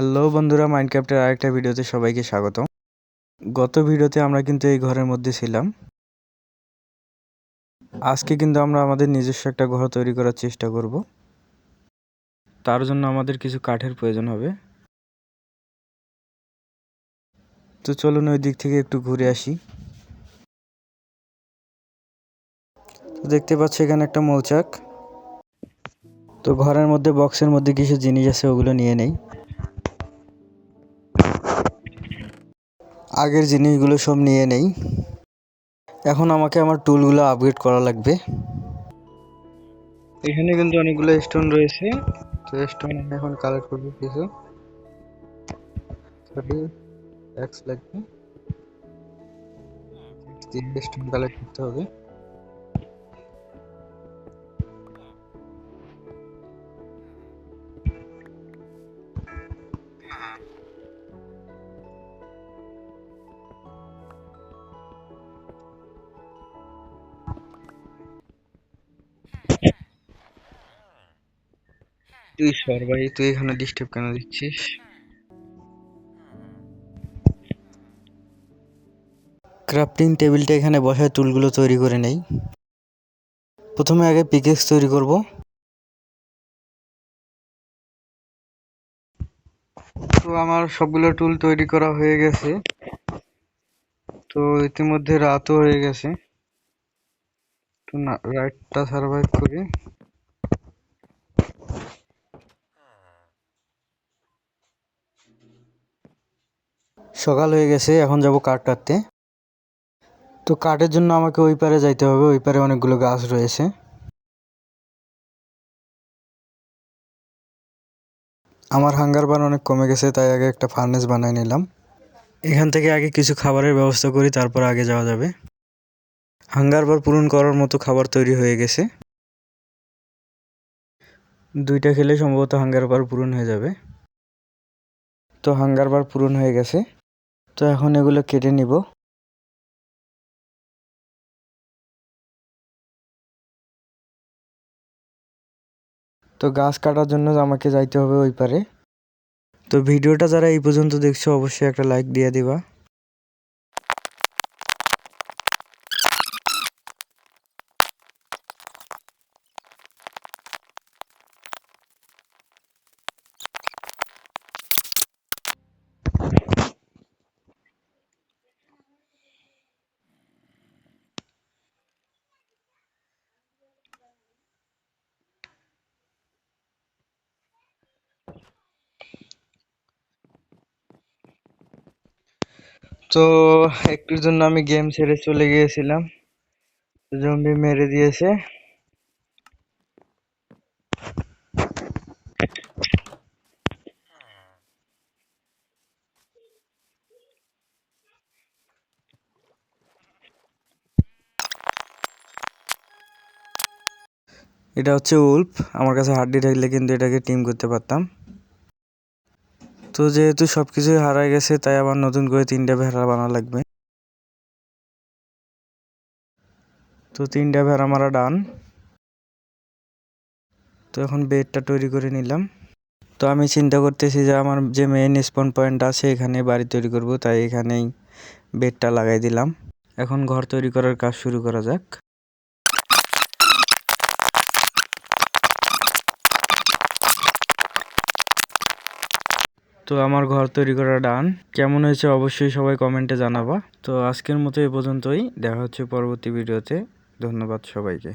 Hello বন্ধুরা, মাইনক্রাফটের আরেকটা ভিডিওতে সবাইকে স্বাগত। গত ভিডিওতে আমরা কিন্তু এই ঘরের মধ্যে ছিলাম। আজকে কিন্তু আমরা আমাদের নিজস্ব একটা ঘর তৈরি করার চেষ্টা করব। তার জন্য আমাদের কিছু কাঠের প্রয়োজন হবে। তো চলুন ওই দিক থেকে একটু ঘুরে আসি। তো দেখতে পাচ্ছি এখানে একটা মৌচাক। তো ঘরের মধ্যে বক্সের মধ্যে কিছু জিনিস আছে, ওগুলো নিয়ে নেই। আগের জিনিসগুলো সব নিয়ে নেই। এখন আমাকে আমার টুলগুলো আপগ্রেড করা লাগবে। এখানে কিন্তু অনেকগুলো স্টোন রয়েছে। তো স্টোন এখন কালেক্ট করবো কিছু। এক্স লাগবে, স্টোন কালেক্ট করতে হবে। তুই সর ভাই, তুই এখানে ডিস্টার্ব কেন দিচ্ছিস? ক্রাফটিং টেবিলটা এখানে বসায় টুলগুলো তৈরি করে নেই। প্রথমে আগে পিকেক্স তৈরি করব। তো আমার সবগুলো টুল তৈরি করা হয়ে গেছে। তো ইতিমধ্যে রাতও হয়ে গেছে। তো না, রাতটা সার্ভাইভ করি। সকাল হয়ে গেছে, এখন যাব কাঠ কাটতে। তো কাঠের জন্য আমাকে ওই পারে যাইতে হবে, ওই পারে অনেকগুলো গাছ রয়েছে। আমার হাঙ্গার বার অনেক কমে গেছে, তাই আগে একটা ফার্নেস বানিয়ে নিলাম। এখান থেকে আগে কিছু খাবারের ব্যবস্থা করি, তারপর আগে যাওয়া যাবে। হাঙ্গার বার পূরণ করার মতো খাবার তৈরি হয়ে গেছে। 2টা খেলে সম্ভবত হাঙ্গার বার পূরণ হয়ে যাবে। তো হাঙ্গার বার পূরণ হয়ে গেছে। তো এখন এগুলো কেটে নিব। তো গাছ কাটার জন্য আমাকে যাইতে হবে ওই পারে। তো ভিডিওটা যারা এই পর্যন্ত দেখছো অবশ্যই একটা লাইক দিয়ে দিবা। তো একটুর জন্য আমি গেম ছেড়ে চলে গিয়েছিলাম, জম্বি মেরে দিয়েছে। এটা হচ্ছে উল্ফ। আমার কাছে হাড্ডি থাকলে কিন্তু এটাকে টিম করতে পারতাম। তো যেহেতু সবকিছুই হারাই গেছে, তাই আবার নতুন করে 3টা ভেড়া বানা লাগবে। তো 3টা ভেড়া মারা ডান। তো এখন বেডটা তৈরি করে নিলাম। তো আমি চিন্তা করতেছি যে আমার যে মেইন স্পন পয়েন্ট আছে এখানে বাড়ি তৈরি করব, তাই এখানেই বেডটা লাগাই দিলাম। এখন ঘর তৈরি করার কাজ শুরু করা যাক। তো আমার ঘর তৈরি করা ডান। কেমন হয়েছে অবশ্যই সবাই কমেন্টে জানাবা। তো আজকের মতো এ পর্যন্তই, দেখা হচ্ছে পরবর্তী ভিডিওতে। ধন্যবাদ সবাইকে।